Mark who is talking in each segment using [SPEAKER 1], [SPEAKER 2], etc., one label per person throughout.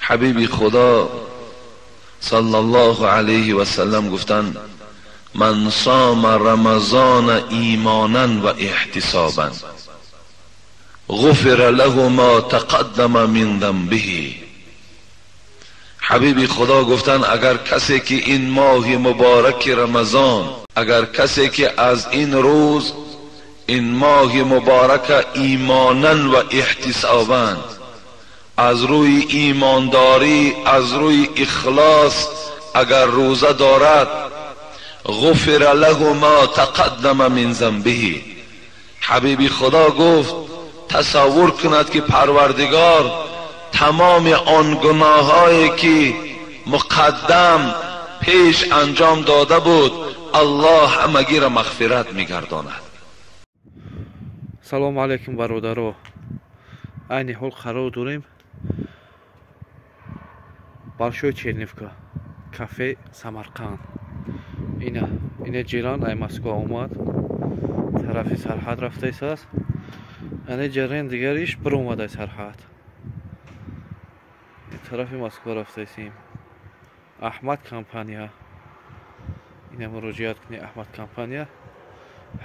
[SPEAKER 1] حبیبی خدا صلی الله علیه و سلم گفتن من صام رمضان ایمانا و احتسابا غفر له ما تقدم من ذنبه. حبیبی خدا گفتن اگر کسی که این ماه مبارک رمضان، اگر کسی که از این روز این ماه مبارک ایمانا و احتسابا، از روی ایمانداری، از روی اخلاص اگر روزه دارد، غفر له ما تقدم من ذنبه. حبیبی خدا گفت تصور کند که پروردگار تمام آن گناهایی که مقدم پیش انجام داده بود الله همگی را مغفرت میگرداند.
[SPEAKER 2] салому алайкум бародаро. айни ҳол қарор дорем Большой Черневка, кафе Самарқанд. ина ҷиран ай Москва омад, тарафи сарҳад рафтаисаст. ане ҷарен дигариш бир омадай сарҳад, тарафи Москва рафтаисем. Аҳмад компания, ина муроҷиат кунӣ. Аҳмад компания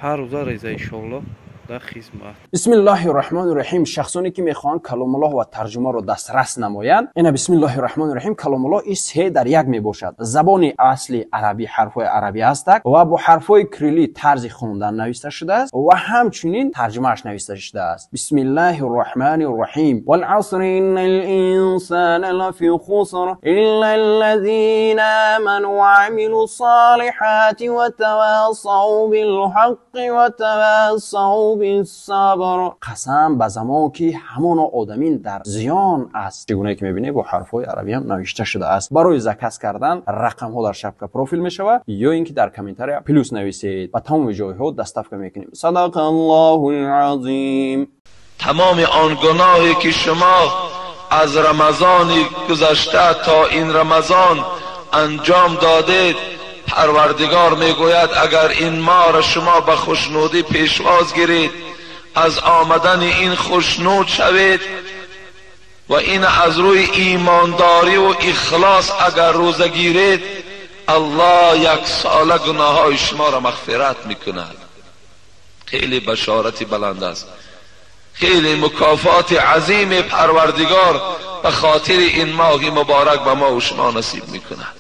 [SPEAKER 2] ҳар рӯза реза иншоалло در خدمت.
[SPEAKER 3] بسم الله الرحمن الرحیم. شخصانی که میخوان کلام الله و ترجمه رو دسترس نمایند، اینا بسم الله الرحمن الرحیم کلام الله این سه در یک میباشد. زبان اصلی عربی حرفای عربی است و با حرفای کریلی طرز خواندن نوشته شده است و همچنین ترجمهش نوشته شده است. بسم الله الرحمن الرحیم. والعصر ان الانسان لفی خسر الا الذين آمنوا وعملوا الصالحات وتواصوا بالحق وتواصوا بالصبر. قسم به زمان که همان آدمین در زیان است. چگونه که میبینی با حرفهای عربی هم نوشته شده است. برای زکس کردن رقم ها در شبکه پروفیل میشود یا اینکه در کامنتاری پلوس نویسید و تمام جای ها دستفکه میکنیم. صدق الله العظیم.
[SPEAKER 1] تمام آن گناهی که شما از رمضان گذشته تا این رمضان انجام دادید، پروردگار میگوید اگر این ماه را شما به خوشنودی پیشواز گیرید، از آمدن این خوشنود شوید و این از روی ایمانداری و اخلاص اگر روزه گیرید، الله یک ساله گناه های شما را مغفرت میکند. خیلی بشارتی بلند است، خیلی مکافات عظیم پروردگار به خاطر این ماه مبارک به ما و شما نصیب میکند.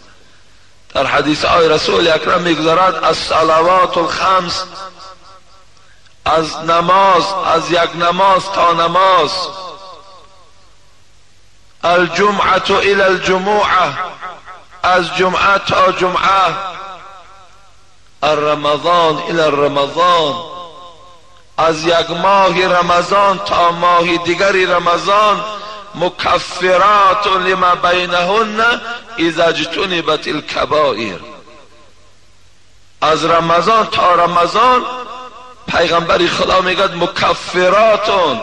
[SPEAKER 1] در حدیث آی رسول اکرم میگذارد از صلوات الخمس، از نماز، از یک نماز تا نماز، الجمعه الى الجمعه، از جمعه تا جمعه، الرمضان الى الرمضان، از یک ماه رمضان تا ماه دیگری رمضان، مکفرات لما بینهن اذا اجتنبت الکبائر. از رمضان تا رمضان پیغمبر خدا میگد مکفراتون،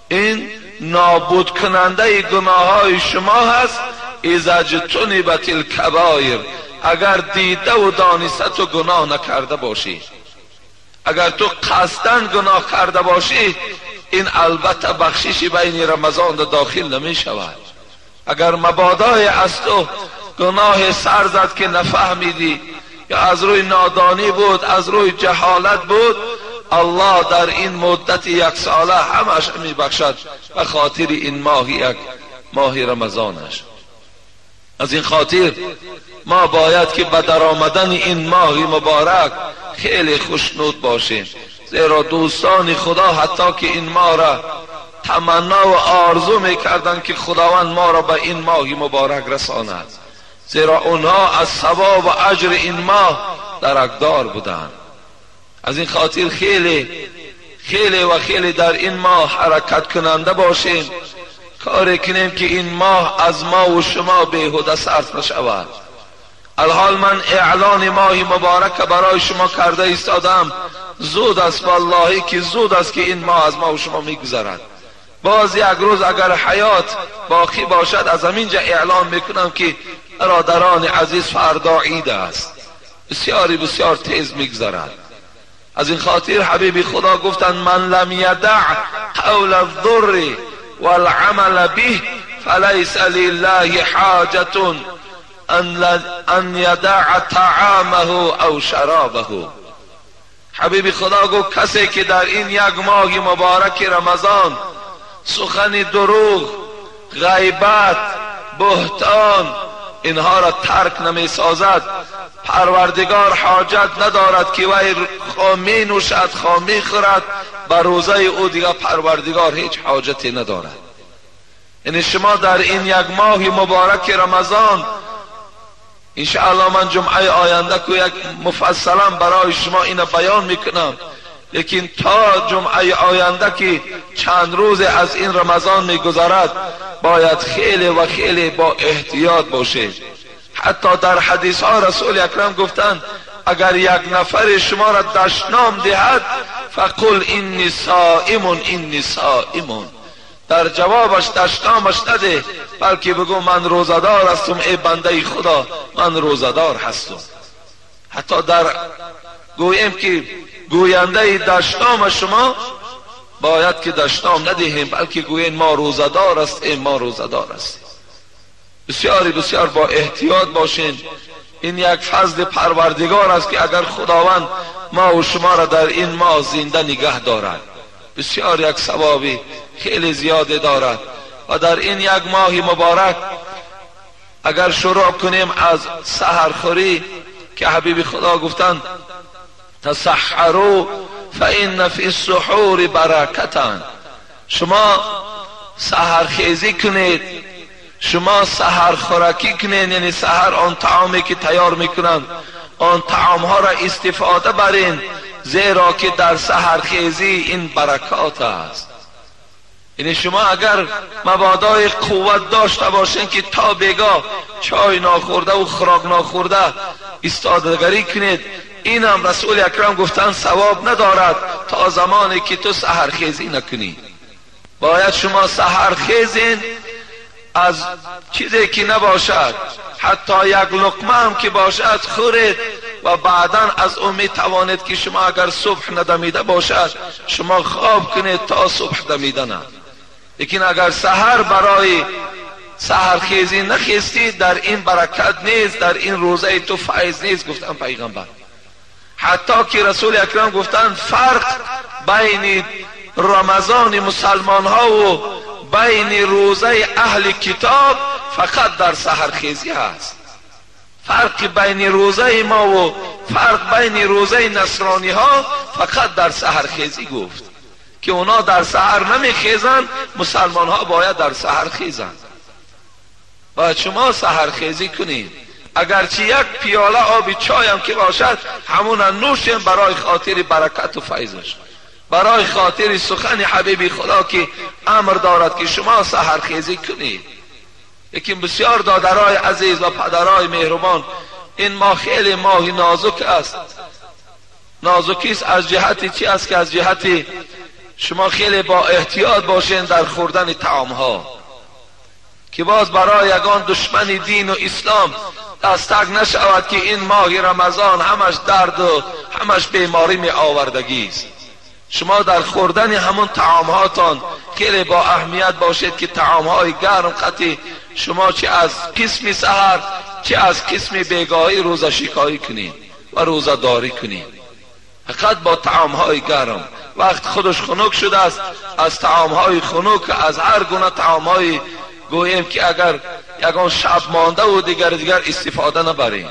[SPEAKER 1] این نابود کننده گناه های شما هست. اذا اجتنبت الکبائر، اگر دیده و دانسته تو گناه نکرده باشی، اگر تو قصدن گناه کرده باشی، این البته بخشش بین رمضان داخل نمی شود. اگر مبادای از تو گناه سر زد که نفهمیدی یا از روی نادانی بود، از روی جهالت بود، الله در این مدت یک ساله همش می بخشد به خاطر این ماه رمضانش. از این خاطر ما باید که به در آمدن این ماه مبارک خیلی خوشنود باشیم، زیرا دوستان خدا حتی که این ماه را تمنا و آرزو میکردن که خداوند ما را به این ماه مبارک رساند، زیرا اونها از ثواب و اجر این ماه درکدار بودند. از این خاطر خیلی در این ماه حرکت کننده باشیم، کاری کنیم که این ماه از ما و شما بیهوده صرف نشود. الحال من اعلان ماه مبارک برای شما کرده ایستادم. زود است والله که زود است که این ماه از ما و شما میگذرد. باز یک روز اگر حیات باقی باشد از همینجا اعلان میکنم که برادران عزیز فردا عید است، بسیار تیز میگذرد. از این خاطر حبیب خدا گفتند من لم یدع قول الضر والعمل به فلیس لله حاجة ان یدع طعامه او شرابه. حبیب خدا گو کسی که در این یک ماه مبارک رمضان سخن دروغ، غیبت، بهتان اینها را ترک نمی سازد، پروردگار حاجت ندارد که وی خامی نوشد خامی خورد، بر روزه او دیگر پروردگار هیچ حاجتی ندارد. یعنی شما در این یک ماه مبارک رمضان، انشاءالله من جمعه آینده که یک مفصلا برای شما این بیان میکنم، لیکن تا جمعه آینده که چند روز از این رمضان میگذرد باید خیلی و خیلی با احتیاط باشید. حتی در حدیث ها رسول اکرم گفتند اگر یک نفر شما را دشنام دهد فقل اینی صائم اینی صائم، در جوابش دشنامش نده بلکه بگو من روزدار هستم ای بنده خدا، من روزدار هستم. حتی در گوییم که گوینده دشنام شما باید که دشنام ندهیم بلکه گوییم ما روزدار است ای ما روزدار است. بسیار با احتیاط باشین. این یک فضل پروردگار است که اگر خداوند ما و شما را در این ماه زنده نگه دارد بسیار یک ثوابی خیلی زیاده دارد. و در این یک ماه مبارک اگر شروع کنیم از سحرخوری که حبیب خدا گفتند تسحروا فإن فی السحور برکة، شما سحرخیزی کنید، شما سحر خوراکی کنید، یعنی سحر آن طعامی که تیار میکنند آن طعام ها را استفاده برین، زیرا که در سحرخیزی این برکات است. یعنی شما اگر مبادای قوت داشته باشین که تا بیگاه چای ناخورده و خوراک ناخورده استادگری کنید، این هم رسول اکرم گفتن ثواب ندارد تا زمانی که تو سحرخیزی نکنی. باید شما سحرخیزین، از چیزی که نباشد حتی یک لقمه هم که باشد خورید و بعدا از اون می توانید که شما اگر صبح ندمیده باشد شما خواب کنید تا صبح دمیده نه. لیکن اگر سحر برای سحرخیزی نخیستید در این برکت نیست، در این روزه تو فیض نیست گفتن پیغمبر. حتی که رسول اکرم گفتن فرق بین رمضان مسلمان ها و بین روزه اهل کتاب فقط در سحرخیزی هست. فرق بین روزه ما و فرق بین روزه نصرانی ها فقط در سحرخیزی گفت که اونا در سحر نمیخیزند، مسلمان ها باید در سحر خیزند. باید شما سحرخیزی کنید، اگرچه یک پیاله آب چای هم که باشد همون نوشیم برای خاطر برکت و فیضش، برای خاطر سخن حبیب خدا که امر دارد که شما سحرخیزی کنید. لیکن بسیار دادرای عزیز و پدرای مهربان، این ماه خیلی ماه نازک است. نازکی است از جهت چی است که از جهت شما خیلی با احتیاط باشین در خوردن طعام ها، که باز برای یگان دشمن دین و اسلام دستک نشود که این ماه رمضان همش درد و همش بیماری می آوردگی است. شما در خوردن همون طعام هاتان خیلی با اهمیت باشید که طعام های گرم قطعی شما چه از قسم سحر چه از قسم بیگاهی روزه شکاری کنید و روزه داری کنید. فقط با طعام های گرم. وقت خودش خنک شده است از طعام های خنک، از هر گونه طعام های گوییم که اگر یگان شب مانده و دیگر استفاده نبریم،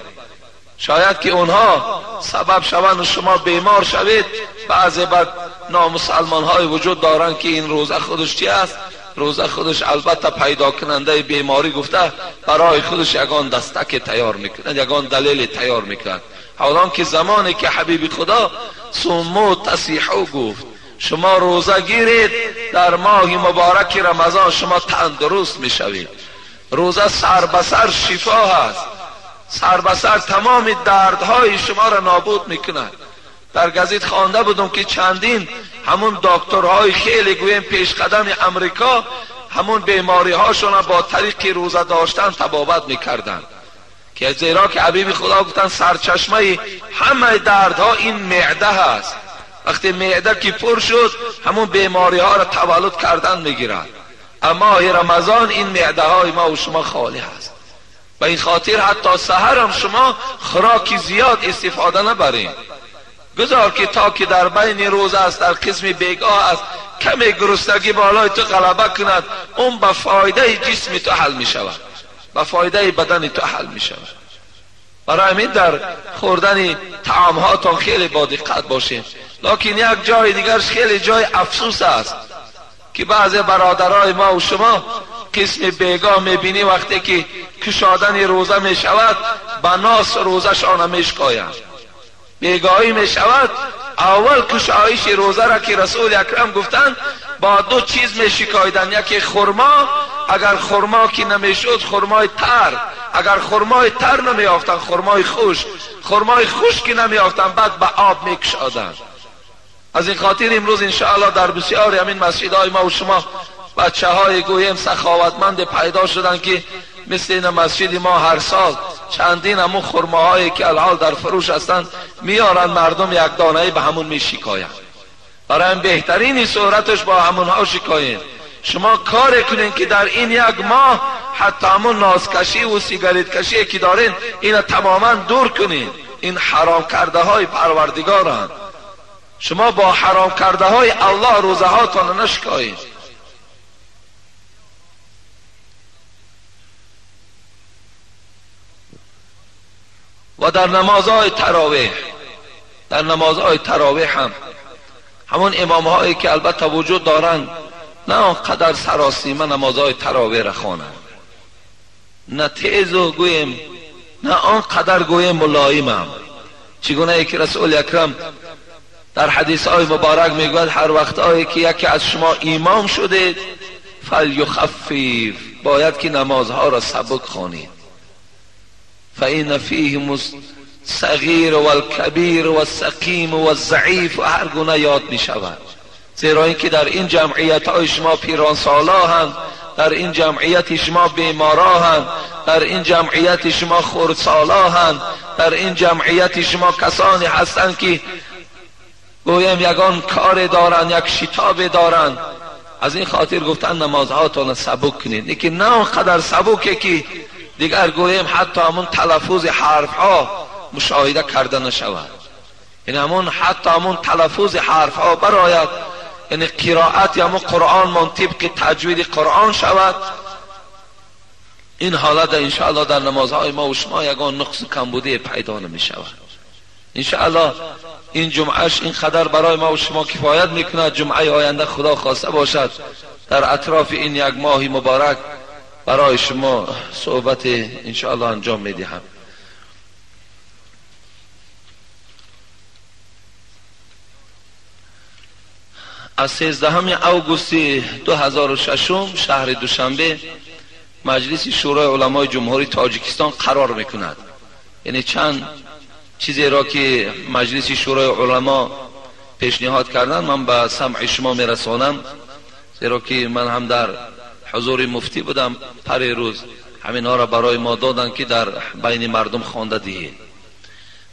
[SPEAKER 1] شاید که اونها سبب شوند و شما بیمار شوید. بعضی بعد نامسلمان های وجود دارند که این روزه خودش چی است؟ روزه خودش البته پیدا کننده بیماری گفته برای خودش یگان دستک تیار میکنند، یگان دلیل تیار میکنند. حالان که زمانی که حبیب خدا صوموا تصیحوا گفت شما روزه گیرید، در ماه مبارک رمضان شما تندرست میشوید. روزه سر به سر شفا هست، سر به سر تمام دردهای شما را نابود میکند. در گزیت خوانده بودم که چندین همون دکترهای خیلی گویم پیش قدم امریکا همون بیماری هاشون با طریق روزه داشتن تبابت میکردن، که زیرا که حبیب خدا گفتن سرچشمه همه دردها این معده هست. وقتی معده که پر شد همون بیماری ها را تولد کردن میگیرد. اما رمضان این معده های ما و شما خالی هست. و این خاطر حتی سحر هم شما خوراکی زیاد استفاده نبرین. گذار که تا که در بین روز است، در قسم بیگاه است، کمی گرسنگی بالای تو غلبه کند، اون به فایده جسم تو حل می شود، به فایده بدن تو حل می شود. برای همین در خوردن طعام هاتون خیلی با دقت باشید. لکن یک جای دیگرش خیلی جای افسوس است که بعضی برادرای ما و شما قسم بیگاه میبینی وقتی که کشادن روزه میشود به ناس روزه شان میشکایند. بیگاهی میشود، اول کشایش روزه را که رسول اکرم گفتند با دو چیز میشکایدند، یکی خرما، اگر خرما که نمیشد خرمای تر، اگر خرمای تر نمیافتند خرمای خوش، خرمای خوش که نمیافتند بعد به آب میکشادند. از این خاطر امروز انشاءالله در بسیاری همین مسجدهای ما و شما بچه های گویم سخاوتمند پیدا شدن که مثل این مسجد ما هر سال چندین همون خرماهایی که الحال در فروش هستند میارن، مردم یک دانه به همون میشکایند. برای هم بهترین صورتش با همونها شکایین. شما کار کنین که در این یک ماه حتی همون نازکشی و سیگاریت کشی که دارین اینا تماما دور کنین. این حرام کرده های پروردگارن. شما با حرام کرده های الله روزه هاتون نشکایید. و در نمازهای تراویح، در نمازهای تراویح هم همون امام هایی که البته وجود دارند نه آنقدر سراسیمه نمازهای تراویح را خوانند، نه تیز و گویم نه آنقدر گویم ملایم هم، چگونه که رسول اکرم در حدیث های مبارک میگوید هر وقت هایی که یکی از شما امام شده فلیخفف، باید که نمازها را سبک خوانید. فإن فیهم الصغیر و الکبیر و السقیم و الضعیف و هر گونه یاد می شود. زیرا اینکه در این جمعیت های شما پیران سالا هستند، در این جمعیت شما بیمارا هستند، در این جمعیت شما خردسالا هستند، در این جمعیت شما کسانی هستند که گویم یگان کار دارند، یک شتاب دارند. از این خاطر گفتن نمازهاتون سبک کنید. لیکن نه اونقدر سبکه که دیگر گویم حتی همون تلفظ حرف ها مشاهده کرده نشود. یعنی همون حتی همون تلفظ حرف ها براید، یعنی قرائت یا همون قرآن من طبق تجوید قرآن شود. این حالت انشاءالله در نمازهای ما و شما یگان نقص کمبودی پیدا نمی شود. انشاءالله این جمعهش این قدر برای ما و شما کفایت میکند. جمعه آینده خدا خواسته باشد در اطراف این یک ماه مبارک برای شما صحبت انشاءالله انجام میدهم. از 13 اوگوست 2006 شهر دوشنبه مجلس شورای علمای جمهوری تاجیکستان قرار میکند. یعنی چند چیزی را که مجلس شورای علما پیشنهاد کردن من به سمع شما میرسانم، زیرا که من هم در حضور مفتی بودم پر روز همین ها را برای ما دادن که در بین مردم خوانده دهید.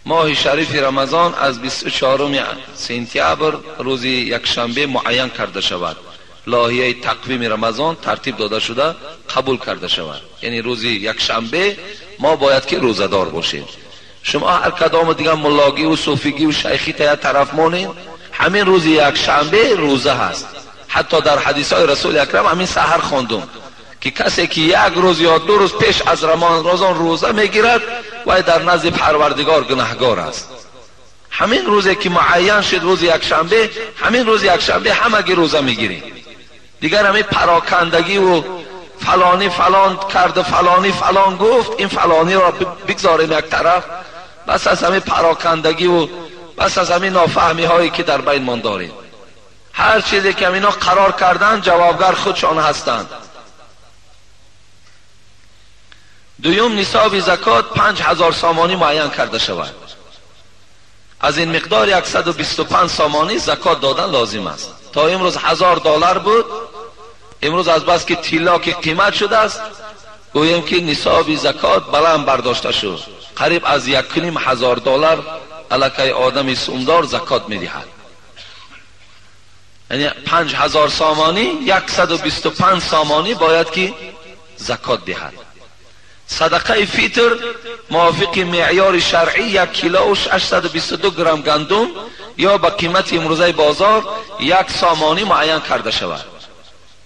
[SPEAKER 1] ماه شریف رمضان از 24 سپتامبر روز یکشنبه معین کرده شود. لایحه تقویم رمضان ترتیب داده شده قبول کرده شود. یعنی روز یکشنبه ما باید که روزه دار باشیم. شما هر کدام دیگه ملاگی و صوفیگی و شیخی تا طرف مونین، همین روز یکشنبه روزه هست. حتی در حدیث های رسول اکرم همین سحر خواندم که کسی که یک روز یا 2 روز پیش از رمضان روزه میگیرد و در نزد پروردگار گناهگار است. همین روزی که معین شد روز یکشنبه، همین روز یکشنبه همگی روزه میگیریم. دیگر همین پراکندگی و فلانی فلان کرد، فلانی فلان گفت، این فلانی را بگذاریم یک طرف. بس از همین پراکندگی و بس از همین نافهمی هایی که در بین من داریم. هر چیزی که اینا قرار کردن جوابگر خودشان هستند. دوم نصاب زکات 5000 سامانی معین کرده شود. از این مقدار 125 سامانی زکات دادن لازم است. تا امروز $1000 بود، امروز از بس که طلا که قیمت شده است گویم که نصاب زکات بلند برداشته شد. قریب از $1,500 الکی آدم سومدار زکات میدهد. یعنی 5000 سامانی 125 سامانی باید که زکات دهد. صدقه فیتر موافق معیار شرعی 1 کیلو و 822 گرم گندم یا با قیمت امروزه بازار 1 سامانی معین کرده شود.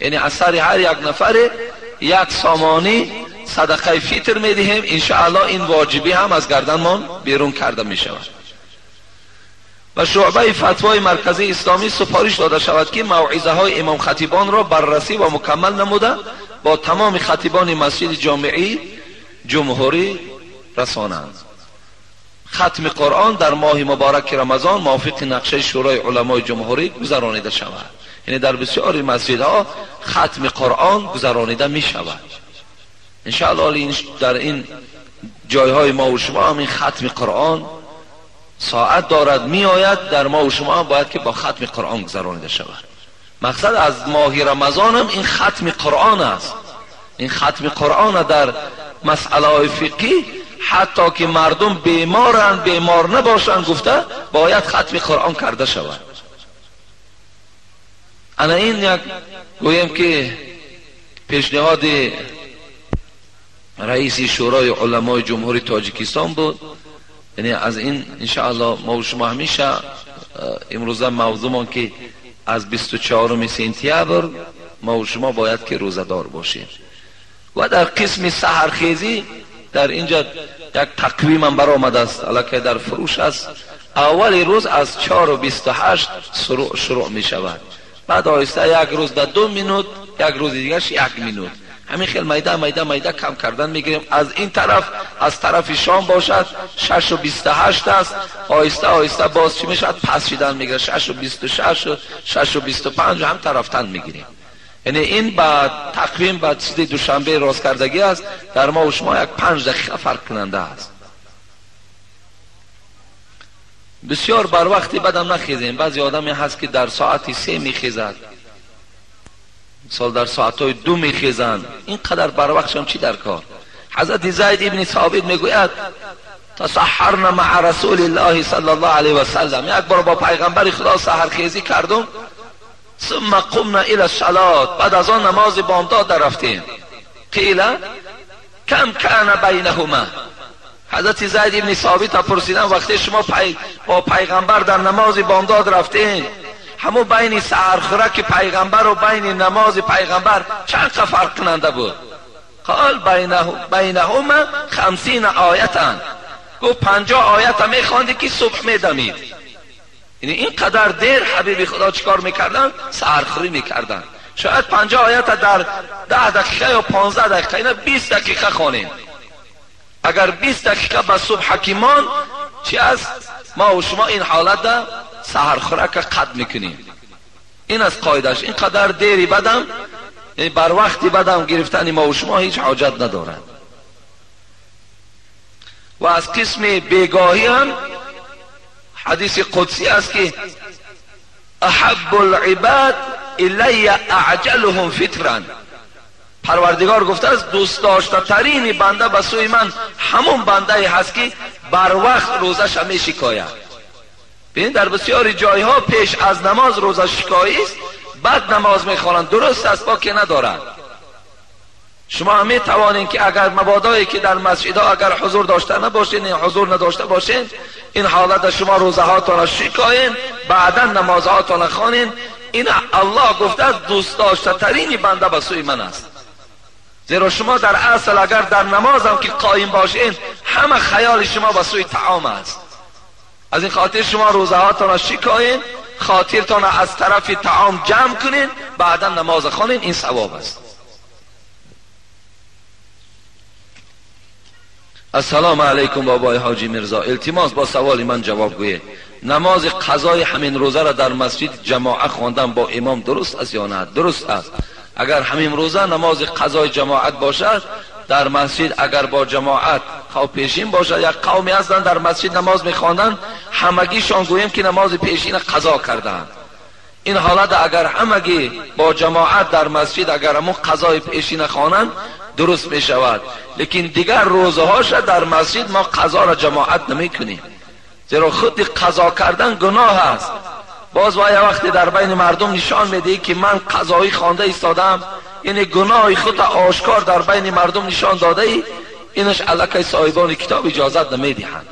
[SPEAKER 1] یعنی از سر هر یک نفر 1 سامانی صدقه فیتر میدهیم. انشاءالله این واجبی هم از گردنمان بیرون کرده می شود. و شعبه فتوای مرکزی اسلامی سفارش داده شود که موعظه های امام خطیبان را بررسی و مکمل نموده با تمام خطیبان مسجد جامعی جمهوری رسانند. ختم قرآن در ماه مبارک رمضان موافق نقشه شورای علمای جمهوری گذرانیده شود. یعنی در بسیاری مسجدها ختم قرآن گذرانیده می شود. انشاءالله در این جایهای ما و شما هم این ختم قرآن ساعت دارد می آید. در ما و شما هم باید که با ختم قرآن گذرانیده شود. مقصد از ماه رمضان هم این ختم قرآن است. این ختم قرآن در مسئله فقهی حتی که مردم بیمارند بیمار نباشند گفته باید ختم قرآن کرده شود. انا این یک گویم که پیشنهاد رئیس شورای علمای جمهوری تاجیکستان بود. یعنی از این انشاءالله ما و شما همیشه امروزه موضوعمان که از 24 سپتامبر ما و شما باید که روزدار باشیم. و در قسم سحرخیزی در اینجا یک تقویم هم برآمده است البته در فروش است. اول روز از 4:28 شروع می شود. بعد آهسته یک روز در 2 منوت، یک روز دیگرش 1 منوت. همین خیلی میده کم کردن میگیریم. از این طرف از طرف شام باشد 6:28 است. آهسته باز چی میشد پس شدن میگیره 6:26 و 6:25 هم طرفتن میگیریم. یعنی این بعد تقویم بعد چیز دوشنبه راست کردگی است. در ما و شما یک 5 دقیقه فرق کننده است. بسیار بر وقتی بدم نخیزیم. بعضی آدمی هست که در ساعت 3 میخیزد، سال در ساعتهای 2 میخیزند. این قدر بر وقت هم چی در کار؟ حضرت زید ابن ثابت میگوید تسحرنا مع رسول الله صلی الله علیه و سلم. یک بار با پیغمبر خدا سحرخیزی کردم. ثم قمنا الى الصلاه. بعد از آن نماز بامداد رفتیم. قیل کم کان بینهما. حضرت زید ابن ثابت پرسیدن وقتی شما با پیغمبر در نماز بامداد رفتین همون بین سحرخورک پیغمبر و بین نماز پیغمبر چند فرق کننده بود؟ قال بینهما 50 آیتن. گفت 50 آیت میخواندی که صبح میدمید. یعنی این قدر دیر حبیب خدا چیکار میکردن؟ سحرخوری میکردن. شاید 50 آیت در 10 دقیقه یا 15 دقیقه اینا 20 دقیقه خوانیم. اگر 20 دقیقه به صبح حکیمان چی است؟ ما و شما این حالت در سحرخورک قطع میکنیم. این از قاعدش. این قدر دیری بدم بر وقتی بدم گرفتن ما و شما هیچ حاجت ندارد. و از قسم بیگاهی هم حدیث قدسی است که احب العباد الی اعجلهم فطرا. پروردگار گفته است دوست داشته ترین بنده به سوی من همون بنده هست که بر وقت روزش می شکاید. ببین در بسیاری جایها پیش از نماز روزه شکایی است، بعد نماز میخوانند. درست است باکی ندارند. شما هم میتوانید که اگر مبادایی که در مسجدها اگر حضور داشته نباشین یا حضور نداشته باشین این حالت شما روزه هاتون شکایین بعدا نماز هاتون خوانین. این الله گفته است دوست داشته ترین بنده به سوی من است. زیرا شما در اصل اگر در نماز هم که قایم باشین همه خیال شما به سوی طعام است. از این خاطر شما روزه هاتون را شکایین، خاطرتون از طرف طعام جمع کنین، بعدا نماز خوانین. این ثواب است. السلام علیکم بابای حاجی مرزا. التماس با سوال من جواب گویه. نماز قضای همین روزه را در مسجد جماعت خواندن با امام درست است یا نه؟ درست است. اگر همین روزه نماز قضای جماعت باشد در مسجد، اگر با جماعت خواه پیشین باشد، یک قومی هستند در مسجد نماز میخواندند همگیشان گوییم که نماز پیشین قضا کردند. این حالت اگر همگی با جماعت در مسجد اگر همون قضای پیشین خوانند درست می شود. لیکن دیگر روزه هاش در مسجد ما قضا را جماعت نمی کنیم، زیرا خود قضا کردن گناه است. باز وای وقتی در بین مردم نشان میده که من قضایی خوانده ایستادم، یعنی گناه خود آشکار در بین مردم نشان داده ای، اینش الکی صاحبان کتاب اجازت نمیدهند.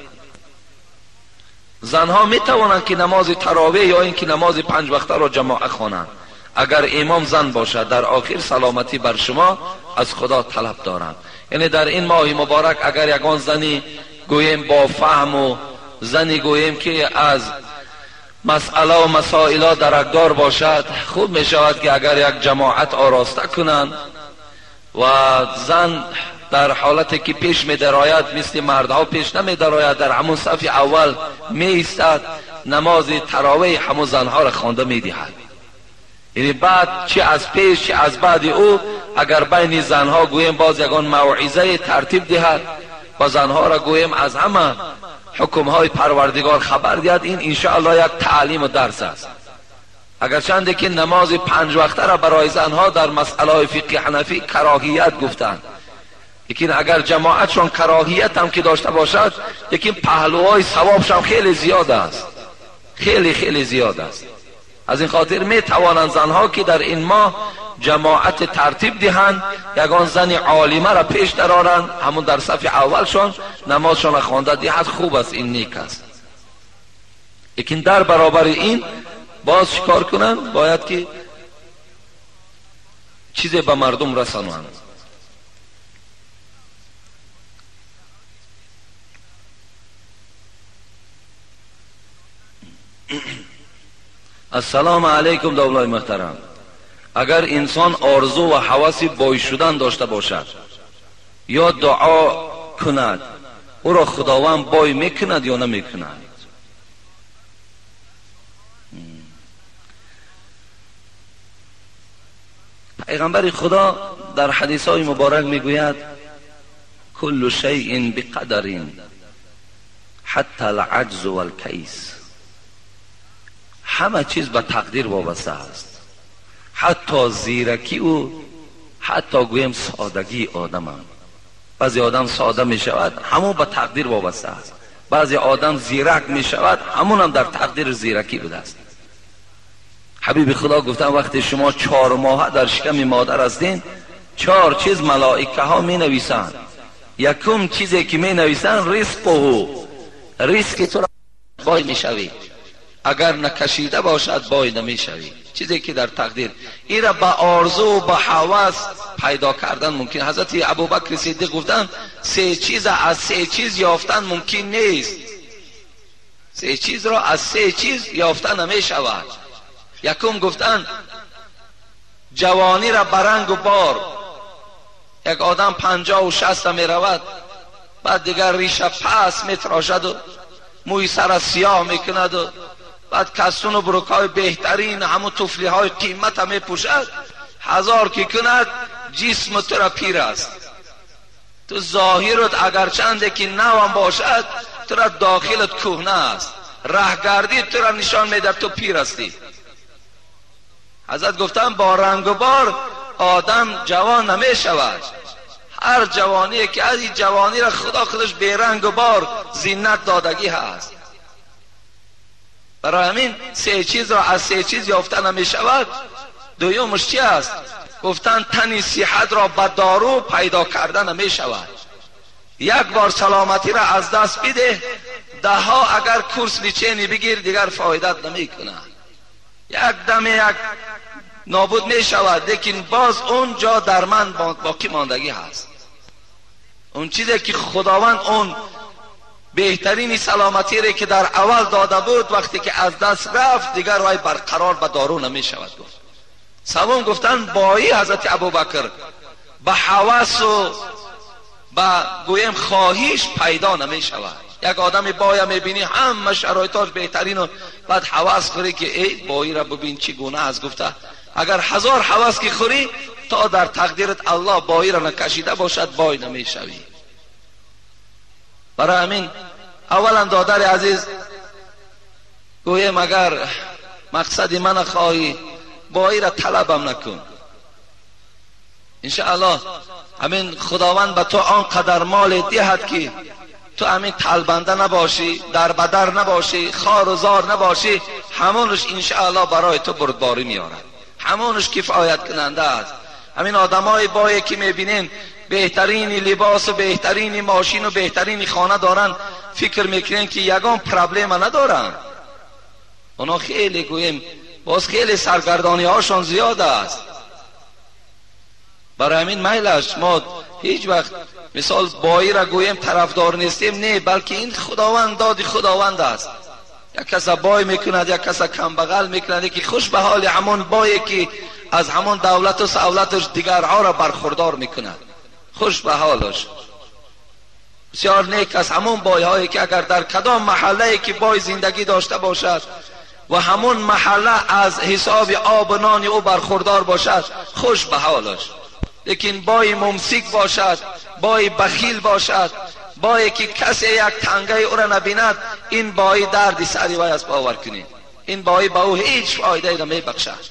[SPEAKER 1] زنها میتوانند که نماز تراویح یا اینکه نماز 5 وقته را جماعت خوانند اگر امام زن باشد. در آخر سلامتی بر شما از خدا طلب دارند. یعنی در این ماه مبارک اگر یگان زنی گویم با فهم و زنی گویم که از مسئله و مسائل درکدار باشد، خوب می شود که اگر یک جماعت آراسته کنند و زن در حالتی که پیش می دراید مثل مردها پیش نمی دراید، در همون صف اول می ایستد، نماز تراویح همون زنها را خوانده می دهد. یعنی بعد چه از پیش چه از بعد او اگر بین زنها گویم باز یگان موعظه ترتیب دهد و زنها را گویم از همه حکمهای پروردگار خبر دهد، این انشاءالله یک تعلیم و درس است. اگرچند که نماز 5 وقته را برای زنها در مسئله فقه حنفی کراهیت گفتند، لیکن اگر جماعتشان کراهیت هم که داشته باشد، لیکن پهلوهای ثوابشان خیلی زیاد است، خیلی خیلی زیاد است. از این خاطر می توانند زنها که در این ماه جماعت ترتیب دهند، یگان زن عالمه را پیش درارند، همون در صف اولشان نمازشان را خوانده دهد، خوب است، این نیک است. لیکن در برابر این باز چیکار کنند؟ باید که چیزی به مردم رسانند. السلام علیکم دولای محترم. اگر انسان آرزو و هوس بای شدن داشته باشد یا دعا کند، او را خداوند بای میکند یا نمیکند؟ پیغمبر خدا در حدیث های مبارک میگوید کل شیء بقدر حتی العجز والکیس. همه چیز به تقدیر وابسته است، حتی زیرکی و حتی گویم سادگی آدم. بعضی آدم ساده می شود، همون به تقدیر وابسته است. بعضی آدم زیرک می شود، همون هم در تقدیر زیرکی بوده است. حبیب خدا گفتن وقتی شما 4 ماه در شکم مادر هستین، 4 چیز ملائکه ها می نویسند. یکم چیزی که می نویسند ریسک تو را بای می شوی، اگر نکشیده باشد بای نمی شوی. چیزی که در تقدیر، این را به آرزو و به هوس پیدا کردن ممکن. حضرت ابوبکر صدیق گفتن 3 چیز از 3 چیز یافتن ممکن نیست. 3 چیز را از 3 چیز یافتن نمی شود. یکم گفتن جوانی را برنگ و بار، یک آدم 50 و 60 می رود، بعد دیگر ریشه پس می تراشد و موی سر سیاه می کند و بعد کستون و بروکای بهترین همون توفلی های قیمت هم می پوشد، 1000 که کند جسم تو را پیر است. تو ظاهرت اگرچند که نوام باشد، تو را داخلت کهنه است. رهگردی تو را نشان میده تو پیر هستی. حضرت گفتن با رنگ و بار آدم جوان نمی شود. هر جوانی که از این جوانی را خدا خودش بی رنگ و بار زینت دادگی هست. برای همین 3 چیز را از 3 چیز یافته نمی شود. دویمش چی است؟ گفتن تنی صحت را به دارو پیدا کردن نمی شود. یک بار سلامتی را از دست بده، 10 اگر کورس لیچینی بگیر دیگر فایدت نمی کنه. یک دم یک نابود می شود، لیکن باز اون جا در من باقی ماندگی هست. اون چیزی که خداوند اون بهترین سلامتی را که در اول داده بود وقتی که از دست رفت دیگر وای برقرار به دارو نمی شود. گفت سوم گفتن بایی حضرت ابوبکر به هوس و به گویم خواهش پیدا نمی شود. یک آدم بایی میبینی همه شرایطاش بهترین و بعد هوس خوری که ای بایی را ببین چی گونه است. گفته اگر 1000 هوس که خوری تا در تقدیرت الله بایی را نکشیده باشد بای نمی شوی. برای همین اولا دادر عزیز گویم اگر مقصد من خواهی بایی را طلبم نکن. انشاءالله همین خداوند به تو آنقدر مال دهد که تو همین طلبنده نباشی، در بدر نباشی، خار و زار نباشی، همونش انشاءالله برای تو بردباری میارد، همونش کفایت کننده است. همین آدمای بایی که میبینین بهترین لباس و بهترین ماشین و بهترین خانه دارن، فکر میکنین که یگان پرابلم ندارن. اونا خیلی گویم باز خیلی سرگردانی هاشون زیاد است. برای همین میلش ما هیچ وقت مثال بایی را گویم طرفدار نیستیم، نه، بلکه این خداوند داد خداوند است. یک کس بای میکند، یک کس کم بغل میکند که خوش به حال همون بایی که از همون دولت و سهولتش دیگرها را برخوردار میکند، خوش به حالش. بسیار نیک است همون بای هایی که اگر در کدام محله که بای زندگی داشته باشد و همون محله از حساب آب و نان او برخوردار باشد، خوش به حالش. لیکن بای ممسک باشد، بای بخیل باشد، بایی که کسی یک تنگه او را نبیند، این بایی درد سری وی از باور کنید، این بایی با او هیچ فایده را می بخشد.